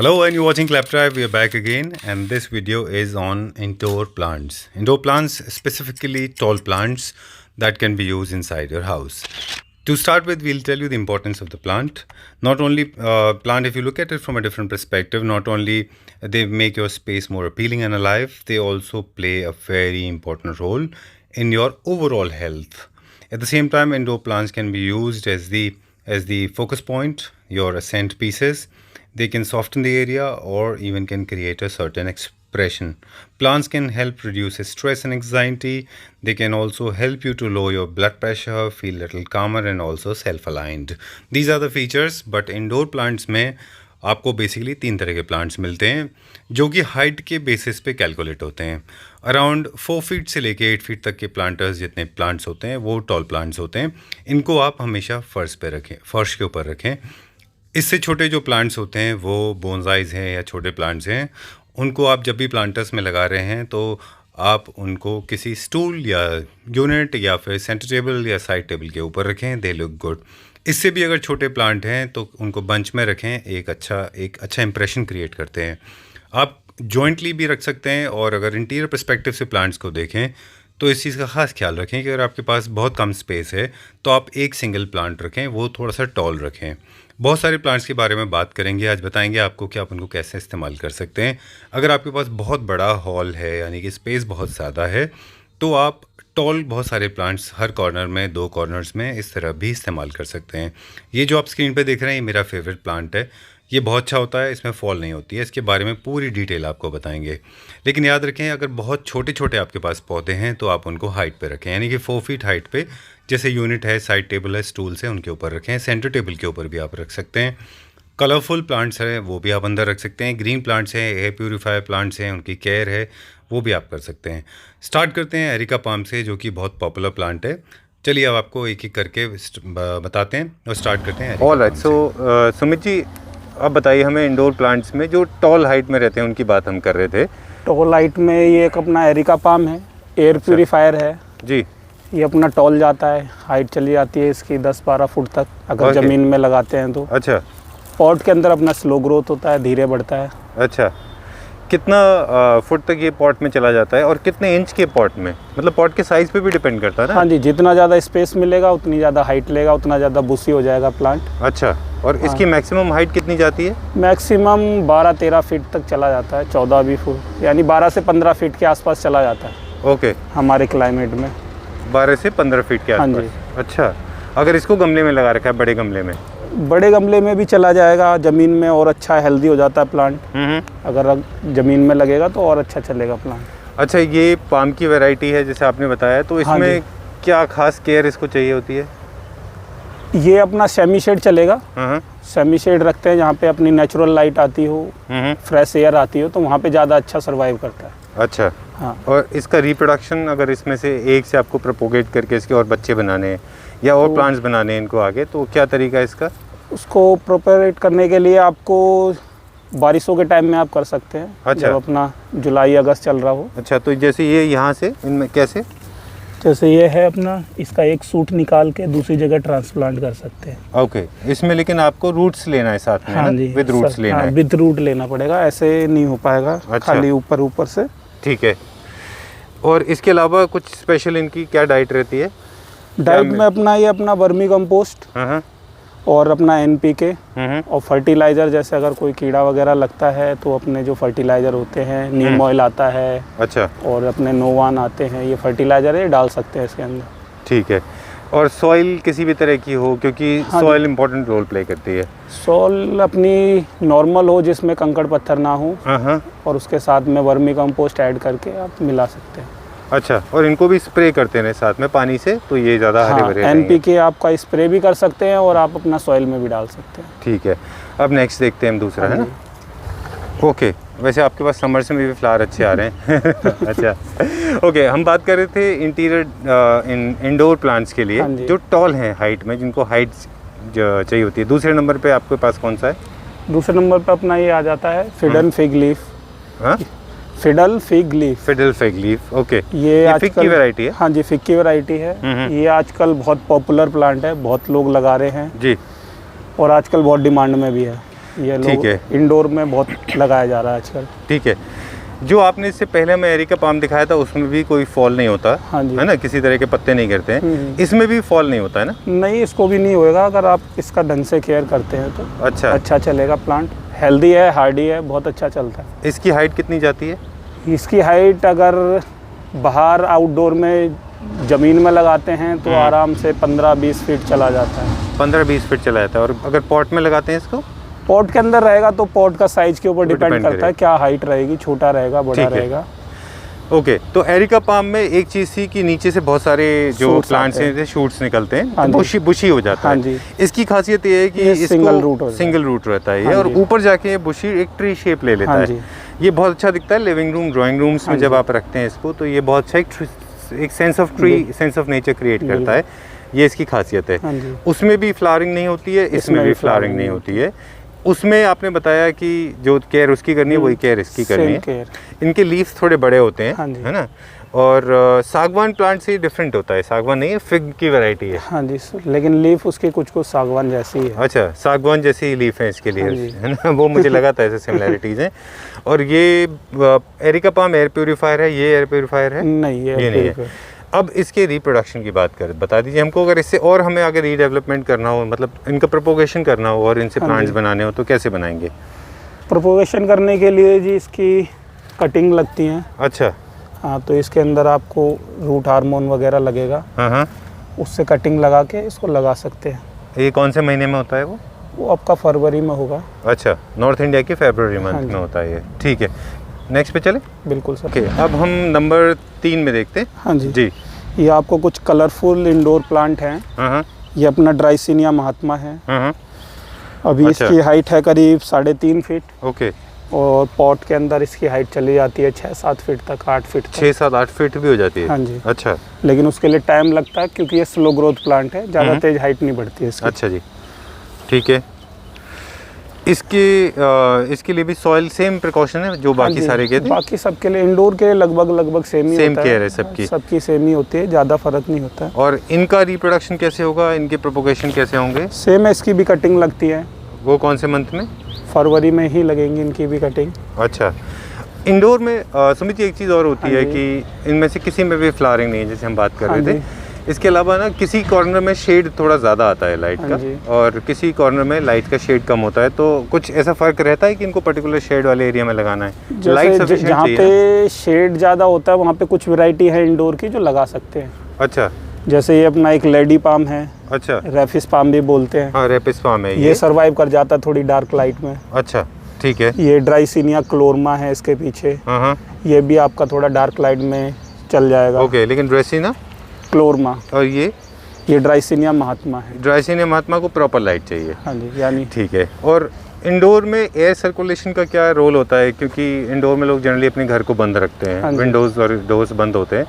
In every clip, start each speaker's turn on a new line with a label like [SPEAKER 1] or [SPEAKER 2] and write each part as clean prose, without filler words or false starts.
[SPEAKER 1] Hello, and you're watching Claptrap. We are back again, and this video is on indoor plants. Indoor plants, specifically tall plants that can be used inside your house. To start with, we'll tell you the importance of the plant. Not only plant, if you look at it from a different perspective, not only they make your space more appealing and alive, they also play a very important role in your overall health. At the same time, indoor plants can be used as the focus point, your accent pieces. They can soften the area or even can create a certain expression. Plants can help reduce stress and anxiety. They can also help you to lower your blood pressure, feel a little calmer and also self-aligned. These are the features, but indoor plants में आपको basically 3 तरह के plants मिलते हैं जो कि height के basis पे कैलकुलेट होते हैं। अराउंड 4 फीट से लेके 8 फीट तक के प्लांटर्स जितने प्लांट्स होते हैं वो टॉल प्लांट्स होते हैं। इनको आप हमेशा फर्श पे रखें, फर्श के ऊपर रखें। इससे छोटे जो प्लांट्स होते हैं वो बोनसाइज हैं या छोटे प्लांट्स हैं, उनको आप जब भी प्लांटर्स में लगा रहे हैं तो आप उनको किसी स्टूल या यूनिट या फिर सेंटर टेबल या साइड टेबल के ऊपर रखें। They look good. इससे भी अगर छोटे प्लांट हैं तो उनको बंच में रखें, एक अच्छा इंप्रेशन क्रिएट करते हैं। आप जॉइंटली भी रख सकते हैं, और अगर इंटीरियर पर्सपेक्टिव से प्लांट्स को देखें तो इस चीज़ का ख़ास ख्याल रखें कि अगर आपके पास बहुत कम स्पेस है तो आप एक सिंगल प्लांट रखें, वो थोड़ा सा टॉल रखें। बहुत सारे प्लांट्स के बारे में बात करेंगे आज, बताएंगे आपको कि आप उनको कैसे इस्तेमाल कर सकते हैं। अगर आपके पास बहुत बड़ा हॉल है, यानी कि स्पेस बहुत ज़्यादा है, तो आप टॉल बहुत सारे प्लांट्स हर कॉर्नर में, 2 कॉर्नर्स में इस तरह भी इस्तेमाल कर सकते हैं। ये जो आप स्क्रीन पे देख रहे हैं ये मेरा फेवरेट प्लांट है। ये बहुत अच्छा होता है, इसमें फॉल नहीं होती है। इसके बारे में पूरी डिटेल आपको बताएंगे। लेकिन याद रखें, अगर बहुत छोटे छोटे आपके पास पौधे हैं तो आप उनको हाइट पे रखें, यानी कि 4 फीट हाइट पे। जैसे यूनिट है, साइड टेबल है, स्टूल्स हैं, उनके ऊपर रखें। सेंटर टेबल के ऊपर भी आप रख सकते हैं। कलरफुल प्लांट्स हैं वो भी आप अंदर रख सकते हैं। ग्रीन प्लांट्स हैं, एयर प्यूरीफायर प्लांट्स हैं, उनकी केयर है वो भी आप कर सकते हैं। स्टार्ट करते हैं एरिका पाम से, जो कि बहुत पॉपुलर प्लांट है। चलिए अब आपको एक एक करके बताते हैं और स्टार्ट करते हैं।
[SPEAKER 2] ऑलराइट, सो सुमित जी, अब बताइए हमें इंडोर प्लांट्स में जो टॉल हाइट में रहते हैं उनकी बात हम कर रहे थे।
[SPEAKER 3] टॉल हाइट में ये एक अपना एरिका पाम है, एयर प्यूरीफायर है
[SPEAKER 2] जी।
[SPEAKER 3] ये अपना टॉल जाता है, हाइट चली जाती है इसकी 10-12 फुट तक अगर ज़मीन में लगाते हैं तो।
[SPEAKER 2] अच्छा।
[SPEAKER 3] पॉट के अंदर अपना स्लो ग्रोथ होता है, धीरे बढ़ता है।
[SPEAKER 2] अच्छा, कितना फुट तक ये पॉट में चला जाता है और कितने इंच के पॉट में? मतलब पॉट के साइज़ पे भी डिपेंड करता है ना?
[SPEAKER 3] हाँ जी, जितना ज़्यादा स्पेस मिलेगा उतनी ज़्यादा हाइट लेगा, उतना ज़्यादा बुशी हो जाएगा प्लांट।
[SPEAKER 2] अच्छा, और इसकी मैक्सिमम हाइट कितनी जाती है?
[SPEAKER 3] मैक्सिमम 12-13 फीट तक चला जाता है, 14-20 फुट, यानी 12 से 15 फीट के आसपास चला जाता है।
[SPEAKER 2] ओके,
[SPEAKER 3] हमारे क्लाइमेट में
[SPEAKER 2] 12 से 15 फीट के आसपास।
[SPEAKER 3] हाँ जी।
[SPEAKER 2] अच्छा, अगर इसको गमले में लगा रखा है, बड़े गमले में?
[SPEAKER 3] बड़े गमले में भी चला जाएगा, ज़मीन में और अच्छा हेल्दी हो जाता है प्लांट। अगर ज़मीन में लगेगा तो और अच्छा चलेगा प्लांट।
[SPEAKER 2] अच्छा, ये पाम की वैरायटी है जैसे आपने बताया, तो इसमें क्या खास केयर इसको चाहिए होती है?
[SPEAKER 3] ये अपना सेमी शेड चलेगा। सेमी शेड रखते हैं जहाँ पे अपनी नेचुरल लाइट आती हो, फ्रेश एयर आती हो, तो वहाँ पे ज़्यादा अच्छा सर्वाइव करता है।
[SPEAKER 2] अच्छा।
[SPEAKER 3] हाँ।
[SPEAKER 2] और इसका रिप्रोडक्शन, अगर इसमें से एक से आपको प्रोपोगेट करके इसके और बच्चे बनाने हैं या और प्लांट्स बनाने हैं इनको आगे, तो क्या तरीका है इसका?
[SPEAKER 3] उसको प्रोपेगेट करने के लिए आपको बारिशों के टाइम में आप कर सकते हैं।
[SPEAKER 2] अच्छा।
[SPEAKER 3] जब अपना जुलाई अगस्त चल रहा हो।
[SPEAKER 2] अच्छा, तो जैसे ये यहाँ से इनमें कैसे?
[SPEAKER 3] जैसे ये है अपना, इसका एक सूट निकाल के दूसरी जगह ट्रांसप्लांट कर सकते हैं।
[SPEAKER 2] ओके, इसमें लेकिन आपको रूट्स लेना है साथ में?
[SPEAKER 3] हाँ जी,
[SPEAKER 2] विद रूट्स लेना है।
[SPEAKER 3] विद रूट लेना पड़ेगा, ऐसे नहीं हो पाएगा।
[SPEAKER 2] अच्छा।
[SPEAKER 3] खाली ऊपर से।
[SPEAKER 2] ठीक है। और इसके अलावा कुछ स्पेशल इनकी क्या डाइट रहती है?
[SPEAKER 3] डाइट में अपना ये अपना वर्मी कंपोस्ट और अपना NPK और फर्टिलाइज़र, जैसे अगर कोई कीड़ा वगैरह लगता है तो अपने जो फर्टिलाइज़र होते हैं, नीम ऑयल आता है।
[SPEAKER 2] अच्छा।
[SPEAKER 3] और अपने नोवान आते हैं, ये फर्टिलाइज़र है, डाल सकते हैं इसके अंदर।
[SPEAKER 2] ठीक है। और सॉइल किसी भी तरह की हो, क्योंकि सॉइल इम्पोर्टेंट रोल प्ले करती है।
[SPEAKER 3] सॉइल अपनी नॉर्मल हो, जिसमें कंकड़ पत्थर ना हो, और उसके साथ में वर्मी कंपोस्ट ऐड करके आप मिला सकते हैं।
[SPEAKER 2] अच्छा, और इनको भी स्प्रे करते हैं साथ में पानी से, तो ये ज़्यादा हरे भरे रहेंगे।
[SPEAKER 3] NPK आपका स्प्रे भी कर सकते हैं और आप अपना सॉइल में भी डाल सकते हैं।
[SPEAKER 2] ठीक है। अब नेक्स्ट देखते हैं हम दूसरा, है ना? ओके, वैसे आपके पास समर्स में भी फ्लावर अच्छे आ रहे हैं। अच्छा, ओके, हम बात कर रहे थे इंटीरियर इंडोर प्लांट्स के लिए जो टॉल हैं हाइट में, जिनको हाइट चाहिए होती है। दूसरे नंबर पे आपके पास कौन सा है?
[SPEAKER 3] दूसरे नंबर पे अपना ये आ जाता है fiddle fig leaf. Fiddle fig leaf.
[SPEAKER 2] Fiddle fig leaf, okay.
[SPEAKER 3] ये
[SPEAKER 2] फिग की वैरायटी है?
[SPEAKER 3] हाँ जी, फिग की वैरायटी है। ये आजकल बहुत पॉपुलर प्लांट है, बहुत लोग लगा रहे हैं जी, और आजकल बहुत डिमांड में भी है। ये
[SPEAKER 2] ठीक
[SPEAKER 3] लोग
[SPEAKER 2] है।
[SPEAKER 3] इंडोर में बहुत लगाया जा रहा है आजकल।
[SPEAKER 2] ठीक है। जो आपने इससे पहले में एरिका पाम दिखाया था उसमें भी कोई फॉल नहीं होता,
[SPEAKER 3] हाँ जी।
[SPEAKER 2] है ना, किसी तरह के पत्ते नहीं गिरते हैं। इसमें भी फॉल नहीं होता है ना?
[SPEAKER 3] नहीं, इसको भी नहीं होएगा अगर आप इसका ढंग से केयर करते हैं तो
[SPEAKER 2] अच्छा
[SPEAKER 3] चलेगा। प्लांट हेल्दी है, हार्डी है, बहुत अच्छा चलता है।
[SPEAKER 2] इसकी हाइट कितनी जाती है?
[SPEAKER 3] इसकी हाइट अगर बाहर आउटडोर में ज़मीन में लगाते हैं तो आराम से 15-20 फीट चला जाता है।
[SPEAKER 2] 15-20 फीट चला जाता है। और अगर पॉट में लगाते हैं इसको?
[SPEAKER 3] पॉट के अंदर रहेगा तो पॉट का साइज के ऊपर डिपेंड करता
[SPEAKER 2] करेगा।
[SPEAKER 3] है, क्या हाइट रहेगी, छोटा रहेगा, बड़ा
[SPEAKER 2] ठीक है।
[SPEAKER 3] रहेगा।
[SPEAKER 2] ओके, तो एरिका पाम में एक चीज़ थी कि नीचे से बहुत सारे जो
[SPEAKER 3] Shoots
[SPEAKER 2] प्लांट्स
[SPEAKER 3] आते हैं।
[SPEAKER 2] हैं शूट्स निकलते हैं,
[SPEAKER 3] हाँ
[SPEAKER 2] तो
[SPEAKER 3] जी।
[SPEAKER 2] बुशी हो जाता
[SPEAKER 3] हाँ
[SPEAKER 2] है।
[SPEAKER 3] जी।
[SPEAKER 2] इसकी खासियत ये है कि
[SPEAKER 3] ये
[SPEAKER 2] इसको
[SPEAKER 3] single root होता है।
[SPEAKER 2] सिंगल रूट रहता है ये,
[SPEAKER 3] हाँ
[SPEAKER 2] और
[SPEAKER 3] जी।
[SPEAKER 2] ऊपर जाके ये बुशी एक ट्री शेप ले लेता
[SPEAKER 3] हाँ
[SPEAKER 2] है।
[SPEAKER 3] जी।
[SPEAKER 2] ये बहुत अच्छा दिखता है लिविंग रूम, ड्राइंग रूम्स में
[SPEAKER 3] हाँ
[SPEAKER 2] जब
[SPEAKER 3] जी।
[SPEAKER 2] आप रखते हैं इसको, तो ये बहुत अच्छा एक sense of tree, sense of nature create करता है। ये इसकी खासियत है।
[SPEAKER 3] हाँ जी।
[SPEAKER 2] उसमें भी फ्लावरिंग नहीं होती है, इसमें भी फ्लावरिंग नहीं होती है। उसमें आपने बताया कि जो केयर उसकी करनी है वही केयर इसकी करनी
[SPEAKER 3] Same
[SPEAKER 2] है।
[SPEAKER 3] care।
[SPEAKER 2] इनके लीव्स थोड़े बड़े होते हैं,
[SPEAKER 3] हाँ जी।
[SPEAKER 2] है ना। और सागवान प्लांट से डिफरेंट होता है, सागवान नहीं है, फिग की वैरायटी है।
[SPEAKER 3] हाँ जी, लेकिन लीफ उसकी कुछ सागवान जैसी है।
[SPEAKER 2] अच्छा, सागवान जैसी लीफ है इसके लिए,
[SPEAKER 3] हाँ जी।
[SPEAKER 2] है ना। वो मुझे लगा था ऐसे सिमिलैरिटीज हैं। और ये एरिका पाम एयर प्योरीफायर है, ये एयर प्योरीफायर है?
[SPEAKER 3] नहीं,
[SPEAKER 2] ये नहीं है। अब इसके रिप्रोडक्शन की बात कर बता दीजिए हमको, अगर इससे और हमें आगे रीडेवलपमेंट करना हो, मतलब इनका प्रोपोगेशन करना हो और इनसे
[SPEAKER 3] हाँ
[SPEAKER 2] प्लांट्स
[SPEAKER 3] जी।
[SPEAKER 2] बनाने हो, तो कैसे बनाएंगे?
[SPEAKER 3] प्रोपोगेशन करने के लिए जी इसकी कटिंग लगती है।
[SPEAKER 2] अच्छा।
[SPEAKER 3] हाँ, तो इसके अंदर आपको रूट हार्मोन वगैरह लगेगा,
[SPEAKER 2] हाँ,
[SPEAKER 3] उससे कटिंग लगा के इसको लगा सकते हैं।
[SPEAKER 2] ये कौन से महीने में होता है
[SPEAKER 3] वो आपका फरवरी में होगा।
[SPEAKER 2] अच्छा, नॉर्थ इंडिया के फरवरी
[SPEAKER 3] हाँ
[SPEAKER 2] मंथ
[SPEAKER 3] जी।
[SPEAKER 2] में होता है ये। ठीक है, नेक्स्ट पे चले।
[SPEAKER 3] बिल्कुल सर।
[SPEAKER 2] ओके, अब हम नंबर 3 में देखते हैं।
[SPEAKER 3] हाँ जी।
[SPEAKER 2] जी।
[SPEAKER 3] ये आपको कुछ कलरफुल इंडोर प्लांट हैं।
[SPEAKER 2] हाँ,
[SPEAKER 3] ये अपना ड्राइसिनिया महात्मा है।
[SPEAKER 2] हाँ।
[SPEAKER 3] अभी
[SPEAKER 2] अच्छा।
[SPEAKER 3] इसकी हाइट है करीब 3.5 फीट,
[SPEAKER 2] ओके,
[SPEAKER 3] और पॉट के अंदर इसकी हाइट चली जाती है 6-7 फीट तक, 8 फीट तक।
[SPEAKER 2] 6-7-8 फीट भी हो जाती है?
[SPEAKER 3] हाँ जी।
[SPEAKER 2] अच्छा
[SPEAKER 3] लेकिन उसके लिए टाइम लगता है क्योंकि ये स्लो ग्रोथ प्लांट है, ज़्यादा तेज हाइट नहीं बढ़ती है इसकी।
[SPEAKER 2] अच्छा जी, ठीक है। इसके लिए भी सॉइल सेम प्रिकॉशन है जो
[SPEAKER 3] हाँ
[SPEAKER 2] बाकी
[SPEAKER 3] जी,
[SPEAKER 2] सारे के थे?
[SPEAKER 3] बाकी सबके लिए इंडोर के लगभग सेम ही
[SPEAKER 2] Same
[SPEAKER 3] होता
[SPEAKER 2] care है सबकी।
[SPEAKER 3] सबकी सेम ही होती है, ज़्यादा फर्क नहीं होता है।
[SPEAKER 2] और इनका रिप्रोडक्शन कैसे होगा, इनके प्रोपोगेशन कैसे होंगे?
[SPEAKER 3] सेम है, इसकी भी कटिंग लगती है।
[SPEAKER 2] वो कौन से मंथ में?
[SPEAKER 3] फरवरी में ही लगेंगी इनकी भी कटिंग।
[SPEAKER 2] अच्छा, इंडोर में सुमित जी एक चीज़ और होती
[SPEAKER 3] हाँ
[SPEAKER 2] है
[SPEAKER 3] जी।
[SPEAKER 2] कि इनमें से किसी में भी फ्लावरिंग नहीं है, जैसे हम बात कर
[SPEAKER 3] हाँ
[SPEAKER 2] रहे थे।
[SPEAKER 3] जी।
[SPEAKER 2] इसके अलावा ना किसी कॉर्नर में शेड थोड़ा ज़्यादा आता है लाइट
[SPEAKER 3] हाँ जी।
[SPEAKER 2] का, और किसी कॉर्नर में लाइट का शेड कम होता है। तो कुछ ऐसा फ़र्क रहता है कि इनको पर्टिकुलर शेड वाले एरिया में लगाना है? लाइट
[SPEAKER 3] जैसे
[SPEAKER 2] सफिशिएंट
[SPEAKER 3] जहाँ
[SPEAKER 2] चाहिए ना?
[SPEAKER 3] पे शेड ज़्यादा होता है वहाँ पे कुछ वैरायटी है इंडोर की जो लगा सकते हैं।
[SPEAKER 2] अच्छा
[SPEAKER 3] जैसे ये अपना एक लेडी पाम है,
[SPEAKER 2] अच्छा।
[SPEAKER 3] रेफिस पाम भी बोलते हैं।
[SPEAKER 2] हाँ, रेपिस फार्म है
[SPEAKER 3] ये सर्वाइव कर जाता है थोड़ी डार्क लाइट में।
[SPEAKER 2] अच्छा, ठीक है।
[SPEAKER 3] ये ड्राइसिनिया क्लोरमा है इसके पीछे,
[SPEAKER 2] हाँ,
[SPEAKER 3] ये भी आपका थोड़ा डार्क लाइट में चल जाएगा।
[SPEAKER 2] ओके। लेकिन ड्रेसिना
[SPEAKER 3] क्लोरमा,
[SPEAKER 2] और ये
[SPEAKER 3] ड्राइसिनिया महात्मा है।
[SPEAKER 2] ड्राइसिनिया महात्मा को प्रॉपर लाइट चाहिए।
[SPEAKER 3] हाँ जी, यानी
[SPEAKER 2] ठीक है। और इंडोर में एयर सर्कुलेशन का क्या रोल होता है, क्योंकि इंडोर में लोग जनरली अपने घर को बंद रखते हैं,
[SPEAKER 3] हाँ जी।
[SPEAKER 2] विंडोज़ और डोर्स बंद होते हैं,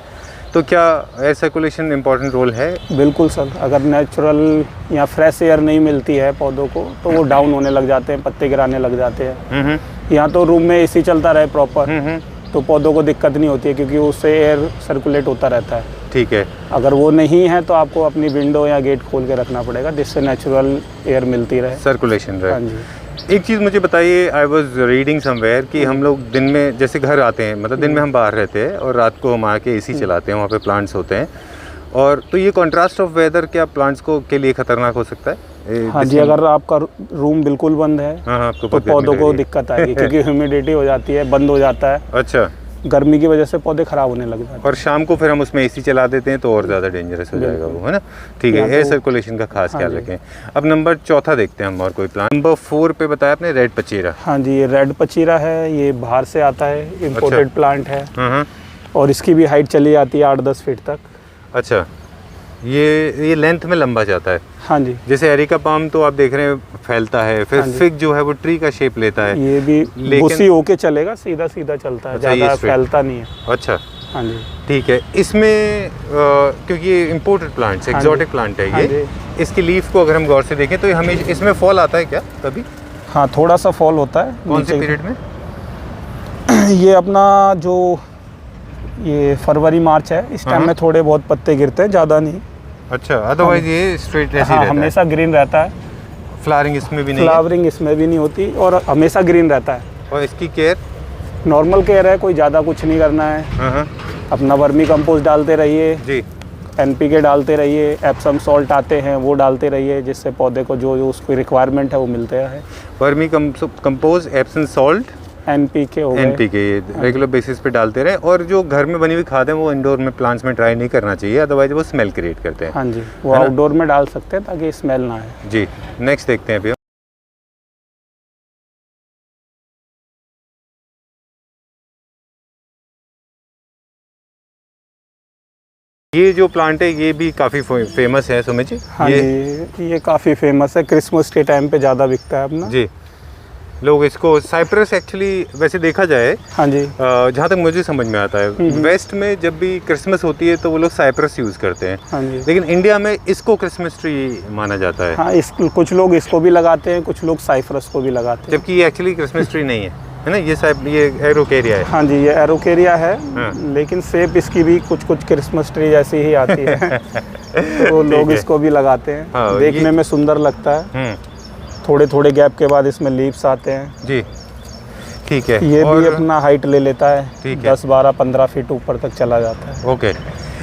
[SPEAKER 2] तो क्या एयर सर्कुलेशन इम्पोर्टेंट रोल है?
[SPEAKER 3] बिल्कुल सर, अगर नेचुरल या फ्रेश एयर नहीं मिलती है पौधों को तो वो डाउन होने लग जाते हैं, पत्ते गिराने लग जाते हैं। यहाँ तो रूम में एसी चलता रहे प्रॉपर तो पौधों को दिक्कत नहीं होती है क्योंकि उससे एयर सर्कुलेट होता रहता है।
[SPEAKER 2] ठीक है।
[SPEAKER 3] अगर वो नहीं है तो आपको अपनी विंडो या गेट खोल के रखना पड़ेगा जिससे नेचुरल एयर मिलती रहे।
[SPEAKER 2] सर्कुलेशन
[SPEAKER 3] हाँ
[SPEAKER 2] रहे।
[SPEAKER 3] जी।
[SPEAKER 2] एक चीज़ मुझे बताइए, आई वॉज रीडिंग समवेयर कि हम लोग दिन में जैसे घर आते हैं, मतलब दिन में हम बाहर रहते हैं और रात को हम आके एसी चलाते हैं, वहाँ पे प्लांट्स होते हैं, और तो ये कॉन्ट्रास्ट ऑफ वेदर क्या प्लांट्स को के लिए खतरनाक हो सकता है?
[SPEAKER 3] हाँ जी, अगर आपका रूम बिल्कुल बंद है
[SPEAKER 2] हाँ, आपको
[SPEAKER 3] तो
[SPEAKER 2] बहुत गर्मी
[SPEAKER 3] पौधों
[SPEAKER 2] लग
[SPEAKER 3] को
[SPEAKER 2] रही है।
[SPEAKER 3] दिक्कत आएगी क्योंकि ह्यूमिडिटी हो जाती है, बंद हो जाता है,
[SPEAKER 2] अच्छा।
[SPEAKER 3] गर्मी की वजह से पौधे खराब होने लग जाते हैं।
[SPEAKER 2] और शाम को फिर हम उसमें एसी चला देते हैं तो और ज़्यादा डेंजरस हो जाएगा वो, है ना। ठीक है,
[SPEAKER 3] या
[SPEAKER 2] एयर
[SPEAKER 3] तो-
[SPEAKER 2] सर्कुलेशन का खास
[SPEAKER 3] हाँ
[SPEAKER 2] ख्याल
[SPEAKER 3] जी।
[SPEAKER 2] रखें। अब नंबर 4 देखते हैं हम, और कोई प्लान। नंबर 4 पे बताया आपने रेड पचीरा।
[SPEAKER 3] हाँ जी, ये रेड पचीरा है, ये बाहर से आता है, इम्पोर्टेड प्लांट है,
[SPEAKER 2] हाँ,
[SPEAKER 3] और इसकी भी हाइट चली जाती है 8-10 फीट तक।
[SPEAKER 2] अच्छा। ये लेंथ में लंबा जाता है।
[SPEAKER 3] हाँ जी,
[SPEAKER 2] जैसे एरिका पाम तो आप देख रहे हैं फैलता है, फिर
[SPEAKER 3] हाँ जी।
[SPEAKER 2] फिग जो है वो ट्री का शेप लेता है।
[SPEAKER 3] ये भी
[SPEAKER 2] लेकिन-
[SPEAKER 3] बुशी होके चलेगा, सीधा सीधा चलता है,
[SPEAKER 2] अच्छा, ये
[SPEAKER 3] ज़्यादा
[SPEAKER 2] straight।
[SPEAKER 3] फैलता नहीं है।
[SPEAKER 2] अच्छा,
[SPEAKER 3] हाँ जी।
[SPEAKER 2] ठीक है। इसमें क्योंकि ये इम्पोर्टेड प्लांट्स,
[SPEAKER 3] हाँ
[SPEAKER 2] एक्जॉटिक
[SPEAKER 3] जी।
[SPEAKER 2] प्लांट है
[SPEAKER 3] हाँ
[SPEAKER 2] ये,
[SPEAKER 3] जी।
[SPEAKER 2] इसकी लीफ को अगर हम गौर से देखें तो हमें इसमें फॉल आता है क्या कभी?
[SPEAKER 3] हाँ, थोड़ा सा फॉल होता है
[SPEAKER 2] कौन से
[SPEAKER 3] नीचे।
[SPEAKER 2] पीरियड में?
[SPEAKER 3] ये अपना जो ये फरवरी मार्च है, इस टाइम
[SPEAKER 2] हाँ।
[SPEAKER 3] में थोड़े बहुत पत्ते गिरते हैं, ज़्यादा नहीं।
[SPEAKER 2] अच्छा, अदरवाइज ये स्ट्रेट ऐसे ही
[SPEAKER 3] हाँ,
[SPEAKER 2] रहता है।
[SPEAKER 3] हमेशा ग्रीन रहता है।
[SPEAKER 2] फ्लावरिंग इसमें भी नहीं है?
[SPEAKER 3] फ्लावरिंग इसमें भी नहीं होती और हमेशा ग्रीन रहता है।
[SPEAKER 2] और इसकी केयर?
[SPEAKER 3] नॉर्मल केयर है, कोई ज़्यादा कुछ नहीं करना है।
[SPEAKER 2] हाँ
[SPEAKER 3] अपना वर्मी कंपोस्ट डालते रहिए
[SPEAKER 2] जी।
[SPEAKER 3] NPK डालते रहिए, एप्सम सॉल्ट आते हैं वो डालते रहिए, जिससे पौधे को जो उसकी रिक्वायरमेंट है वो मिलते रहे।
[SPEAKER 2] Vermi compost, Epsom salt,
[SPEAKER 3] NPK हो गए।
[SPEAKER 2] NPK रेगुलर बेसिस पे डालते रहे। और जो घर में बनी हुई खाद है वो इंडोर में प्लांट्स में ट्राई नहीं करना चाहिए, अदरवाइज वो स्मेल क्रिएट करते हैं।
[SPEAKER 3] हाँ जी, वो आउटडोर में डाल सकते हैं ताकि स्मेल ना आए।
[SPEAKER 2] जी, नेक्स्ट देखते हैं अभी हम। ये जो प्लांट है ये भी काफ़ी फेमस है सुमित जी।
[SPEAKER 3] हाँ जी, ये काफ़ी फेमस है, क्रिसमस के टाइम पे ज़्यादा बिकता है अपना।
[SPEAKER 2] जी, लोग इसको साइप्रस एक्चुअली वैसे देखा जाए,
[SPEAKER 3] हाँ जी,
[SPEAKER 2] जहाँ तक मुझे समझ में आता है, वेस्ट में जब भी क्रिसमस होती है तो वो लोग साइप्रस यूज़ करते हैं।
[SPEAKER 3] हाँ जी।
[SPEAKER 2] लेकिन इंडिया में इसको क्रिसमस ट्री माना जाता है।
[SPEAKER 3] हाँ, कुछ लोग इसको भी लगाते हैं, कुछ लोग साइप्रस को भी लगाते हैं।
[SPEAKER 2] जबकि ये एक्चुअली क्रिसमस ट्री नहीं है ना, ये एरोकेरिया है।
[SPEAKER 3] हाँ जी, ये एरोकेरिया है।
[SPEAKER 2] हाँ।
[SPEAKER 3] लेकिन शेप इसकी भी कुछ क्रिसमस ट्री जैसी ही आती है। तो लोग
[SPEAKER 2] है।
[SPEAKER 3] इसको भी लगाते हैं।
[SPEAKER 2] हाँ,
[SPEAKER 3] देखने में सुंदर लगता है। थोड़े थोड़े गैप के बाद इसमें लीव्स आते हैं।
[SPEAKER 2] जी, ठीक है।
[SPEAKER 3] ये
[SPEAKER 2] और
[SPEAKER 3] भी अपना हाइट ले लेता है,
[SPEAKER 2] ठीक है।
[SPEAKER 3] 10, 12, 15 फीट ऊपर तक चला जाता है।
[SPEAKER 2] ओके,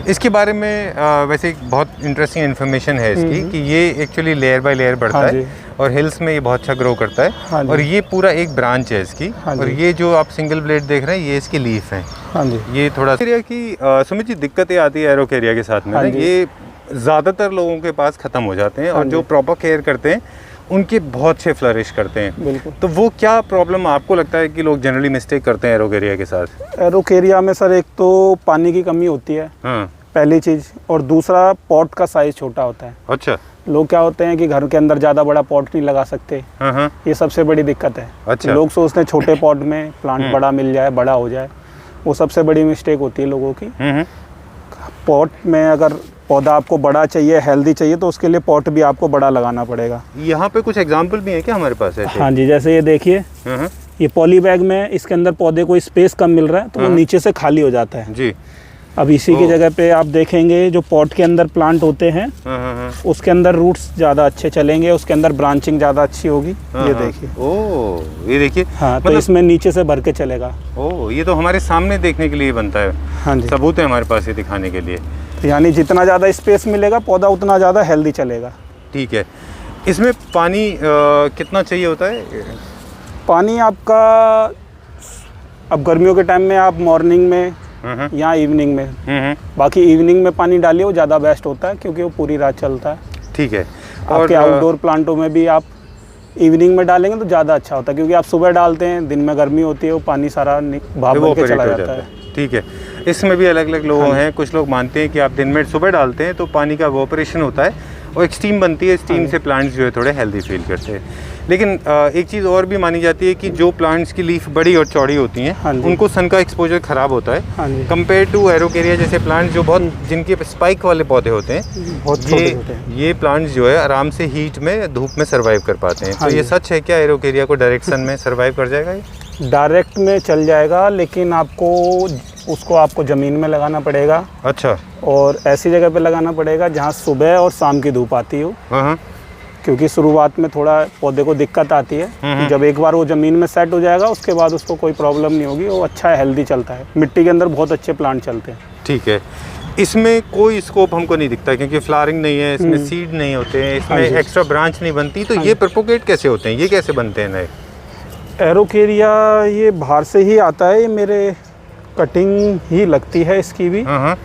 [SPEAKER 2] इसके बारे में वैसे एक बहुत इंटरेस्टिंग इन्फॉर्मेशन है इसकी कि ये एक्चुअली लेयर बाय लेयर बढ़ता
[SPEAKER 3] हाँ
[SPEAKER 2] है
[SPEAKER 3] जी।
[SPEAKER 2] और हिल्स में ये बहुत अच्छा ग्रो करता है।
[SPEAKER 3] हाँ जी।
[SPEAKER 2] और ये पूरा एक ब्रांच है इसकी।
[SPEAKER 3] हाँ
[SPEAKER 2] और
[SPEAKER 3] जी।
[SPEAKER 2] ये जो आप सिंगल ब्लेड देख रहे हैं ये इसकी लीफ है।
[SPEAKER 3] हाँ जी,
[SPEAKER 2] ये थोड़ा एरोकेरिया की सुमित जी दिक्कतें आती है एरोकेरिया के साथ में
[SPEAKER 3] हाँ
[SPEAKER 2] ना,
[SPEAKER 3] जी।
[SPEAKER 2] ये ज़्यादातर लोगों के पास ख़त्म हो जाते हैं।
[SPEAKER 3] हाँ
[SPEAKER 2] और जो
[SPEAKER 3] जी।
[SPEAKER 2] प्रॉपर केयर करते हैं उनके बहुत से फ्लरिश करते हैं।
[SPEAKER 3] बिल्कुल।
[SPEAKER 2] तो वो क्या प्रॉब्लम आपको लगता है कि लोग जनरली मिस्टेक करते हैं एरोकेरिया के साथ?
[SPEAKER 3] एरोकेरिया में सर एक तो पानी की कमी होती है,
[SPEAKER 2] हाँ,
[SPEAKER 3] पहली चीज़, और दूसरा पॉट का साइज़ छोटा होता है।
[SPEAKER 2] अच्छा।
[SPEAKER 3] लोग क्या होते हैं कि घर के अंदर ज़्यादा बड़ा पॉट नहीं लगा सकते,
[SPEAKER 2] हाँ,
[SPEAKER 3] ये सबसे बड़ी दिक्कत है।
[SPEAKER 2] अच्छा।
[SPEAKER 3] लोग सोचते हैं छोटे पॉट में प्लांट बड़ा मिल जाए, बड़ा हो जाए, वो सबसे बड़ी मिस्टेक होती है लोगों की। पॉट में अगर पौधा आपको बड़ा चाहिए, हेल्दी चाहिए, तो उसके लिए पॉट भी आपको बड़ा लगाना पड़ेगा।
[SPEAKER 2] यहाँ पे कुछ एग्जाम्पल भी है क्या हमारे पास ऐसे?
[SPEAKER 3] हाँ जी, जैसे ये देखिए,
[SPEAKER 2] हाँ,
[SPEAKER 3] ये पॉली बैग में इसके अंदर पौधे को स्पेस कम मिल रहा है तो वो नीचे से खाली हो जाता है।
[SPEAKER 2] जी।
[SPEAKER 3] अब इसी की जगह पे आप देखेंगे जो पॉट के अंदर प्लांट होते हैं
[SPEAKER 2] हाँ,
[SPEAKER 3] उसके अंदर रूट्स ज़्यादा अच्छे चलेंगे, उसके अंदर ब्रांचिंग ज़्यादा अच्छी होगी। ये देखिए।
[SPEAKER 2] ओह, ये देखिए।
[SPEAKER 3] हाँ, तो इसमें नीचे से भर के चलेगा।
[SPEAKER 2] ओह, ये तो हमारे सामने देखने के लिए बनता है।
[SPEAKER 3] हाँ जी,
[SPEAKER 2] सबूत है हमारे पास ये दिखाने के लिए।
[SPEAKER 3] तो यानी जितना ज़्यादा स्पेस मिलेगा पौधा उतना ज़्यादा हेल्दी चलेगा।
[SPEAKER 2] ठीक है। इसमें पानी कितना चाहिए होता है?
[SPEAKER 3] पानी आपका अब गर्मियों के टाइम में आप मॉर्निंग में या इवनिंग में, बाकी इवनिंग में पानी डालिए, वो ज़्यादा बेस्ट होता है क्योंकि वो पूरी रात चलता है।
[SPEAKER 2] ठीक है।
[SPEAKER 3] आपके आउटडोर प्लांटों में भी आप इवनिंग में डालेंगे तो ज़्यादा अच्छा होता है, क्योंकि आप सुबह डालते हैं, दिन में गर्मी होती है, वो पानी सारा भाप बन के चला जाता है।
[SPEAKER 2] ठीक है। इसमें भी अलग अलग लोग हैं। कुछ लोग मानते हैं कि आप दिन में सुबह डालते हैं तो पानी का इवोपरेशन होता है और एक स्टीम बनती है, स्टीम से प्लांट्स जो है थोड़े हेल्दी फील करते हैं। लेकिन एक चीज़ और भी मानी जाती है कि जो प्लांट्स की लीफ बड़ी और चौड़ी होती हैं उनको सन का एक्सपोजर ख़राब होता है कंपेयर टू एरोकेरिया जैसे प्लांट्स जो बहुत जिनके स्पाइक वाले पौधे होते हैं।
[SPEAKER 3] बहुत
[SPEAKER 2] ये प्लांट्स जो है आराम से हीट में, धूप में सर्वाइव कर पाते हैं। तो ये सच है क्या एरोकेरिया को डायरेक्ट सन में सर्वाइव कर जाएगा? ये
[SPEAKER 3] डायरेक्ट में चल जाएगा, लेकिन आपको ज़मीन में लगाना पड़ेगा।
[SPEAKER 2] अच्छा।
[SPEAKER 3] और ऐसी जगह पे लगाना पड़ेगा जहाँ सुबह और शाम की धूप आती हो।
[SPEAKER 2] हाँ,
[SPEAKER 3] क्योंकि शुरुआत में थोड़ा पौधे को दिक्कत आती है। जब एक बार वो ज़मीन में सेट हो जाएगा उसके बाद उसको कोई प्रॉब्लम नहीं होगी, वो अच्छा हेल्दी चलता है। मिट्टी के अंदर बहुत अच्छे प्लांट चलते हैं।
[SPEAKER 2] ठीक है। इसमें कोई स्कोप हमको नहीं दिखता क्योंकि फ्लावरिंग नहीं है, इसमें सीड नहीं होते हैं, इसमें एक्स्ट्रा ब्रांच नहीं बनती। तो ये प्रोपोगेट कैसे होते हैं, ये कैसे बनते हैं नए?
[SPEAKER 3] एरोकेरिया ये बाहर से ही आता है, ये मेरे कटिंग ही लगती है इसकी भी।
[SPEAKER 2] हाँ,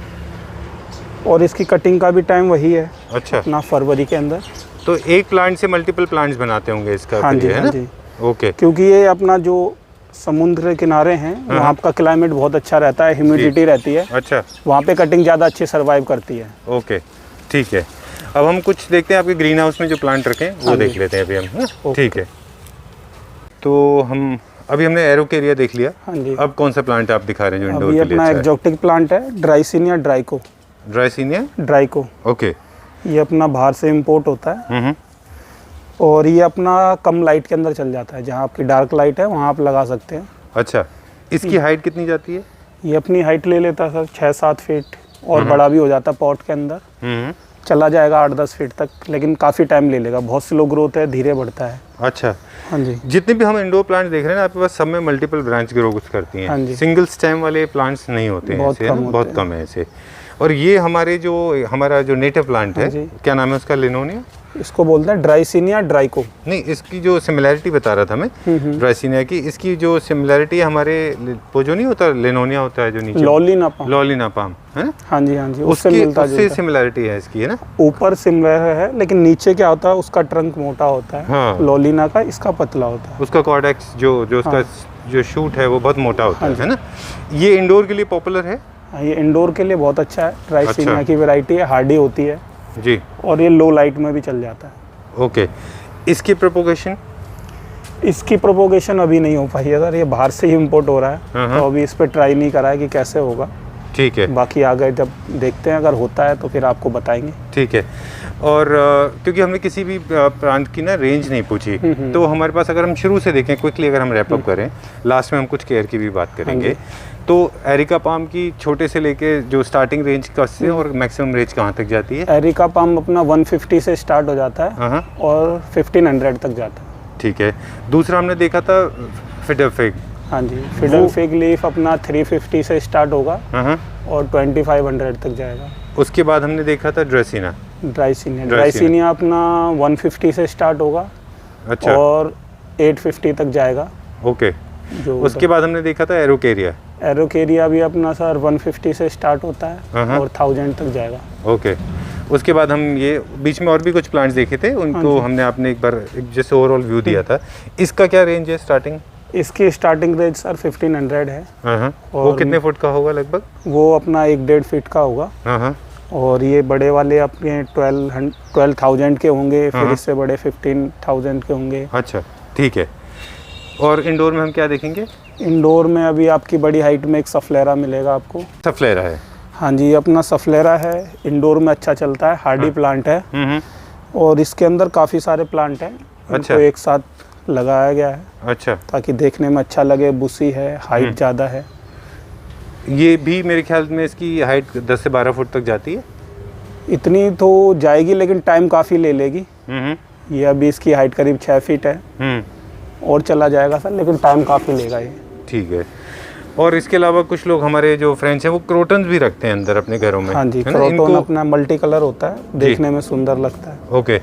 [SPEAKER 3] और इसकी कटिंग का भी टाइम वही है।
[SPEAKER 2] अच्छा।
[SPEAKER 3] अपना फरवरी के अंदर।
[SPEAKER 2] तो एक प्लांट से मल्टीपल प्लांट्स बनाते होंगे इसका?
[SPEAKER 3] हाँ जी,
[SPEAKER 2] है
[SPEAKER 3] हाँ
[SPEAKER 2] ना?
[SPEAKER 3] जी।
[SPEAKER 2] ओके।
[SPEAKER 3] क्योंकि ये अपना जो समुद्र के किनारे हैं वहाँ का क्लाइमेट बहुत अच्छा रहता है, ह्यूमिडिटी रहती है।
[SPEAKER 2] अच्छा।
[SPEAKER 3] वहाँ पे कटिंग ज़्यादा अच्छी सर्वाइव करती है।
[SPEAKER 2] ओके, ठीक है। अब हम कुछ देखते हैं आपके ग्रीन हाउस में जो प्लांट रखे हैं वो देख लेते हैं अभी हम। ठीक है। तो हमने एरोकेरिया देख लिया।
[SPEAKER 3] हाँ जी।
[SPEAKER 2] अब कौन सा प्लांट आप दिखा रहे हैं जो इंडोर
[SPEAKER 3] अभी
[SPEAKER 2] के लिए
[SPEAKER 3] अपना
[SPEAKER 2] अच्छा है?
[SPEAKER 3] एक्जोटिक प्लांट है, ड्राइसिनिया ड्राइको।
[SPEAKER 2] ड्राइसिनिया
[SPEAKER 3] ड्राइको,
[SPEAKER 2] ओके।
[SPEAKER 3] ये अपना बाहर से इम्पोर्ट होता है। और ये अपना कम लाइट के अंदर चल जाता है, जहाँ आपकी डार्क लाइट है वहाँ आप लगा सकते हैं।
[SPEAKER 2] अच्छा। इसकी हाइट कितनी जाती है?
[SPEAKER 3] ये अपनी हाइट ले लेता है सर 6-7 फीट, और बड़ा भी हो जाता है पॉट के अंदर। चला जाएगा 8-10 फीट तक, लेकिन काफ़ी टाइम ले लेगा, बहुत स्लो ग्रोथ है, धीरे बढ़ता है।
[SPEAKER 2] अच्छा,
[SPEAKER 3] हाँ जी।
[SPEAKER 2] जितने भी हम इंडोर प्लांट्स देख रहे हैं ना आपके पास, सब में मल्टीपल ब्रांच ग्रो करती हैं।
[SPEAKER 3] हाँ जी।
[SPEAKER 2] सिंगल स्टेम वाले प्लांट्स नहीं होते हैं
[SPEAKER 3] बहुत
[SPEAKER 2] ऐसे, है
[SPEAKER 3] कम
[SPEAKER 2] ना?
[SPEAKER 3] होते
[SPEAKER 2] बहुत
[SPEAKER 3] हैं।
[SPEAKER 2] कम है ऐसे। और ये हमारा जो नेटिव प्लांट है,
[SPEAKER 3] हाँ जी।
[SPEAKER 2] क्या नाम है उसका? लिनोनिया?
[SPEAKER 3] इसको बोलते हैं ड्राइसिनिया ड्राइको।
[SPEAKER 2] नहीं, इसकी जो सिमिलैरिटी बता रहा था मैं ड्राइसिनिया की, इसकी जो सिमिलैरिटी है हमारे वो जो नहीं होता लिनोनिया होता है जो नीचे,
[SPEAKER 3] लॉलिना पाम।
[SPEAKER 2] लॉलिना पाम, है ना?
[SPEAKER 3] हाँ जी, हाँ जी, उससे
[SPEAKER 2] उसकी
[SPEAKER 3] मिलता
[SPEAKER 2] उससे
[SPEAKER 3] जुलता।
[SPEAKER 2] सिमिलैरिटी है इसकी, है ना?
[SPEAKER 3] ऊपर सिमिलर है, लेकिन नीचे क्या होता है, उसका ट्रंक मोटा होता है।
[SPEAKER 2] हाँ।
[SPEAKER 3] लॉलिना का इसका पतला होता है।
[SPEAKER 2] उसका कॉर्डेक्स जो उसका जो शूट है वो बहुत मोटा होता है ना? ये इंडोर के लिए पॉपुलर है
[SPEAKER 3] हाँ, ये इंडोर के लिए बहुत अच्छा है। ड्राइसिनिया की वैरायटी है, हार्डी होती है
[SPEAKER 2] जी।
[SPEAKER 3] और ये लो लाइट में भी चल जाता है।
[SPEAKER 2] ओके, इसकी प्रोपोगेशन?
[SPEAKER 3] इसकी प्रोपोगेशन अभी नहीं हो पाई है सर, ये बाहर से ही इम्पोर्ट हो रहा है, तो अभी इस पर ट्राई नहीं करा है कि कैसे होगा।
[SPEAKER 2] ठीक है,
[SPEAKER 3] बाकी आगे जब देखते हैं, अगर होता है तो फिर आपको बताएंगे।
[SPEAKER 2] ठीक है। और क्योंकि हमने किसी भी प्लांट की ना रेंज नहीं पूछी, तो हमारे पास अगर हम शुरू से देखें क्विकली, अगर हम रैप अप करें, लास्ट में हम कुछ केयर की भी बात करेंगे, तो एरिका पाम की छोटे से लेके जो स्टार्टिंग रेंज का से और मैक्सिमम रेंज कहाँ तक जाती है?
[SPEAKER 3] एरिका पाम अपना 150 से स्टार्ट हो जाता है
[SPEAKER 2] हाँ,
[SPEAKER 3] और 1500 तक जाता है।
[SPEAKER 2] ठीक है। दूसरा हमने देखा था फिडर फिग।
[SPEAKER 3] हाँ जी, फिडल फिग लीफ अपना 350 से स्टार्ट होगा
[SPEAKER 2] हाँ,
[SPEAKER 3] और 2500 तक जाएगा।
[SPEAKER 2] उसके बाद हमने देखा था ड्रेसिना।
[SPEAKER 3] ड्राइसिनिया अपना 150 से स्टार्ट होगा,
[SPEAKER 2] अच्छा,
[SPEAKER 3] और 850 तक जाएगा।
[SPEAKER 2] ओके।
[SPEAKER 3] जो
[SPEAKER 2] उसके बाद हमने देखा था एरोकेरिया।
[SPEAKER 3] एरोकेरिया भी अपना सर 150 से स्टार्ट होता है और 1000 तक जाएगा।
[SPEAKER 2] ओके। उसके बाद हम ये बीच में और भी कुछ प्लांट्स देखे थे, उनको हमने आपने एक बार जैसे ओवरऑल व्यू दिया था। इसका क्या रेंज है स्टार्टिंग?
[SPEAKER 3] इसकी स्टार्टिंग रेंज सर 1500 है।
[SPEAKER 2] हाँ, वो
[SPEAKER 3] और
[SPEAKER 2] कितने फुट का होगा लगभग?
[SPEAKER 3] वो अपना 1-1.5 फीट का होगा।
[SPEAKER 2] हाँ,
[SPEAKER 3] और ये बड़े वाले अपने 12,000 के होंगे, फिर इससे बड़े 15,000 के होंगे।
[SPEAKER 2] अच्छा, ठीक है। और इंडोर में हम क्या देखेंगे?
[SPEAKER 3] इंडोर में अभी आपकी बड़ी हाइट में एक सफलेरा मिलेगा आपको।
[SPEAKER 2] सफलेरा है?
[SPEAKER 3] हाँ जी, अपना सफलेरा है, इंडोर में अच्छा चलता है, हार्डी प्लांट है। और इसके अंदर काफ़ी सारे प्लांट हैं,
[SPEAKER 2] अच्छा,
[SPEAKER 3] इनको एक साथ लगाया गया है।
[SPEAKER 2] अच्छा,
[SPEAKER 3] ताकि देखने में अच्छा लगे। बुसी है, हाइट ज़्यादा है।
[SPEAKER 2] ये भी मेरे ख्याल में इसकी हाइट 10 से 12 फुट तक जाती है।
[SPEAKER 3] इतनी तो जाएगी, लेकिन टाइम काफ़ी ले लेगी। ये अभी इसकी हाइट करीब 6 फीट है और चला जाएगा सर, लेकिन टाइम काफ़ी लेगा ये।
[SPEAKER 2] ठीक है। और इसके अलावा कुछ लोग हमारे जो फ्रेंड्स हैं वो क्रोटन्स भी रखते हैं अंदर अपने घरों में।
[SPEAKER 3] हाँ जी,
[SPEAKER 2] है ना?
[SPEAKER 3] क्रोटन अपना मल्टी कलर होता है, देखने में सुंदर लगता है।
[SPEAKER 2] ओके।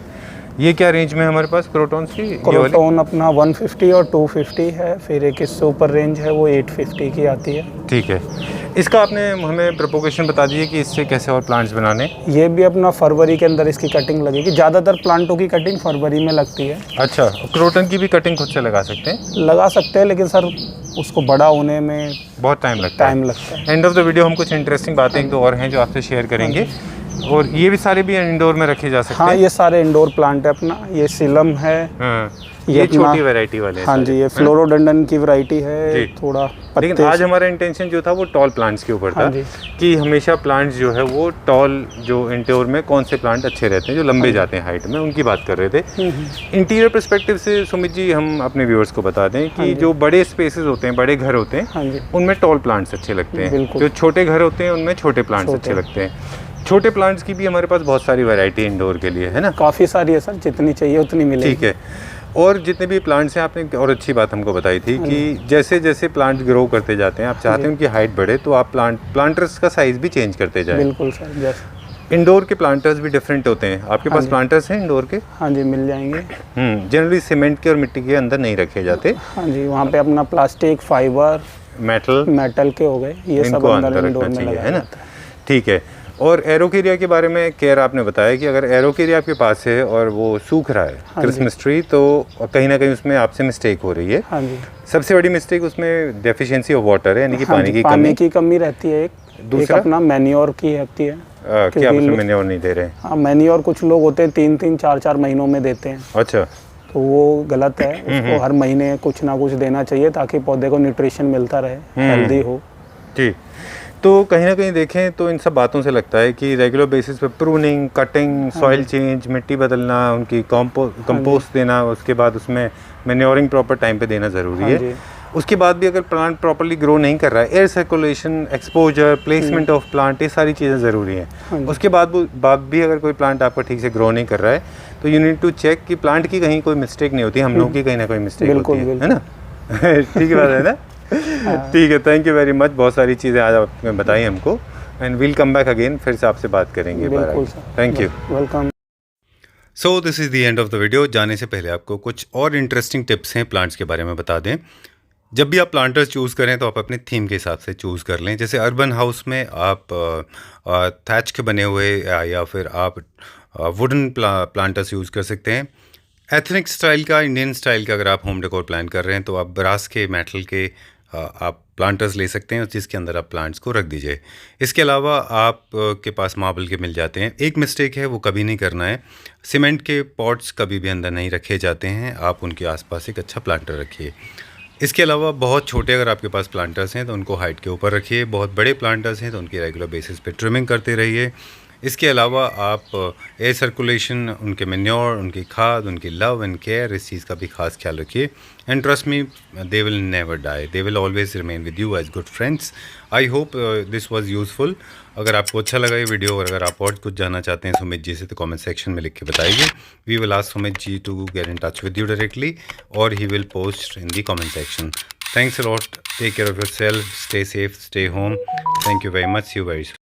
[SPEAKER 2] ये क्या रेंज में है हमारे पास क्रोटन्स की?
[SPEAKER 3] क्रोटन अपना 150 और 250 है, फिर एक इससे ऊपर रेंज है वो 850 की आती है।
[SPEAKER 2] ठीक है। इसका आपने हमें प्रोपोगेशन बता दीजिए कि इससे कैसे और प्लांट्स बनाने?
[SPEAKER 3] ये भी अपना फरवरी के अंदर इसकी कटिंग लगेगी। ज़्यादातर प्लांटों की कटिंग फरवरी में लगती है।
[SPEAKER 2] अच्छा, क्रोटन की भी कटिंग खुद से लगा सकते हैं?
[SPEAKER 3] लगा सकते हैं, लेकिन सर उसको बड़ा होने में
[SPEAKER 2] बहुत टाइम लगता
[SPEAKER 3] है।
[SPEAKER 2] एंड ऑफ द वीडियो हम कुछ इंटरेस्टिंग बातें एक दो और हैं जो आपसे शेयर करेंगे। और ये भी सारे भी इंडोर में रखे जा सकते हैं?
[SPEAKER 3] हाँ, ये सारे इंडोर प्लांट है अपना। ये सिलम है।
[SPEAKER 2] हाँ, ये छोटी वैरायटी वाले हैं।
[SPEAKER 3] हाँ जी, ये फ्लोरोडेंडन की वैरायटी है थोड़ा।
[SPEAKER 2] लेकिन आज हमारा इंटेंशन जो था वो टॉल प्लांट्स के ऊपर था।
[SPEAKER 3] हाँ
[SPEAKER 2] कि हमेशा प्लांट्स जो है वो टॉल जो इंडोर में कौन से प्लांट अच्छे रहते हैं, जो लंबे जाते हैं हाइट में, उनकी बात कर रहे थे। इंटीरियर पर्सपेक्टिव से सुमित जी हम अपने व्यूअर्स को बता दें कि जो बड़े स्पेसेस होते हैं, बड़े घर होते हैं, उनमें टॉल प्लांट्स अच्छे लगते हैं। जो छोटे घर होते हैं उनमें छोटे प्लांट्स अच्छे लगते हैं। छोटे प्लांट्स की भी हमारे पास बहुत सारी वैरायटी इंडोर के लिए, है ना?
[SPEAKER 3] काफ़ी सारी है सर, जितनी चाहिए उतनी मिलेगी।
[SPEAKER 2] ठीक है। और जितने भी प्लांट्स हैं, आपने और अच्छी बात हमको बताई थी कि जैसे जैसे प्लांट ग्रो करते जाते हैं, आप चाहते हैं उनकी हाइट बढ़े, तो आप प्लांटर्स का साइज भी चेंज करते जाएं।
[SPEAKER 3] बिल्कुल सर, जैसे
[SPEAKER 2] इंडोर के प्लांटर्स भी डिफरेंट होते हैं। आपके पास प्लांटर्स हैं इंडोर के?
[SPEAKER 3] हाँ जी, मिल जाएंगे।
[SPEAKER 2] जनरली सीमेंट के और मिट्टी के अंदर नहीं रखे जाते।
[SPEAKER 3] हाँ जी, वहाँ पे अपना प्लास्टिक, फाइबर,
[SPEAKER 2] मेटल
[SPEAKER 3] के हो गए, ये सब अंदर इंडोर में लगाया
[SPEAKER 2] है ना? ठीक है। और एरोकेरिया के बारे में केयर आपने बताया कि अगर एरोकेरिया आपके पास है और वो सूख रहा है, क्रिसमस ट्री, तो कहीं ना कहीं उसमें आपसे मिस्टेक हो रही है।
[SPEAKER 3] हाँ जी।
[SPEAKER 2] सबसे बड़ी मिस्टेक उसमें डेफिशिएंसी ऑफ वाटर है, यानी कि
[SPEAKER 3] पानी की कमी रहती है। दूसरा अपना मैन्योर की रहती है।
[SPEAKER 2] क्या आप उसमें मैन्योर नहीं दे रहे हैं?
[SPEAKER 3] हाँ, मैन्योर कुछ लोग होते हैं 3-3, 4-4 महीनों में देते हैं।
[SPEAKER 2] अच्छा,
[SPEAKER 3] तो वो गलत है। उसको हर महीने कुछ ना कुछ देना चाहिए ताकि पौधे को न्यूट्रिशन मिलता रहे, हेल्दी हो।
[SPEAKER 2] जी। तो कहीं ना कहीं देखें तो इन सब बातों से लगता है कि रेगुलर बेसिस पे प्रूनिंग, कटिंग, सॉइल चेंज, मिट्टी बदलना, उनकी कंपोस्ट देना, उसके बाद उसमें मैन्योरिंग प्रॉपर टाइम पे देना ज़रूरी है। उसके बाद भी अगर प्लांट प्रॉपर्ली ग्रो नहीं कर रहा है, air circulation, exposure, placement of plant, ये सारी चीज़ें ज़रूरी हैं। उसके बाद भी अगर कोई प्लांट आपका ठीक से ग्रो नहीं कर रहा है तो यू नीड टू चेक कि प्लांट की कहीं कोई मिस्टेक नहीं होती, हम लोग की कहीं ना कोई मिस्टेक होती है ना। ठीक है बात है ना। ठीक है, थैंक यू वेरी मच, बहुत सारी चीज़ें आज आपने बताई हमको, and will come back again, फिर से आपसे बात करेंगे। Thank you,
[SPEAKER 3] welcome.
[SPEAKER 1] So this is the end of the video. जाने से पहले आपको कुछ और इंटरेस्टिंग टिप्स हैं प्लांट्स के बारे में बता दें। जब भी आप प्लांटर्स चूज़ करें तो आप अपने थीम के हिसाब से चूज़ कर लें। जैसे अर्बन हाउस में आप थैच के बने हुए या फिर आप वुडन प्लांटर्स यूज़ कर सकते हैं। एथनिक स्टाइल का, इंडियन स्टाइल का अगर आप होम डेकोर प्लान कर रहे हैं तो आप ब्रास के, मेटल के आप प्लांटर्स ले सकते हैं, जिसके अंदर आप प्लांट्स को रख दीजिए। इसके अलावा आप के पास मार्बल के मिल जाते हैं। एक मिस्टेक है, वो कभी नहीं करना है, सीमेंट के पॉट्स कभी भी अंदर नहीं रखे जाते हैं, आप उनके आसपास एक अच्छा प्लांटर रखिए। इसके अलावा बहुत छोटे अगर आपके पास प्लांटर्स हैं तो उनको हाइट के ऊपर रखिए, बहुत बड़े प्लांटर्स हैं तो उनकी रेगुलर बेसिस पे ट्रिमिंग करते रहिए। इसके अलावा आप एयर सर्कुलेशन, उनके मेन्योर, उनकी खाद, उनकी लव एंड केयर, इस चीज़ का भी खास ख्याल रखिए। And trust me, they will never die, they will always remain with you as good friends. I hope this was useful. अगर आपको अच्छा लगा ये वीडियो और अगर आप और कुछ जानना चाहते हैं सुमित जी से तो कमेंट सेक्शन में लिख के बताइए। We will ask Sumit ji to get in touch with you directly और he will post in the comment section. Thanks a lot. Take care of yourself. Stay safe. Stay home. Thank you very much. See you very soon.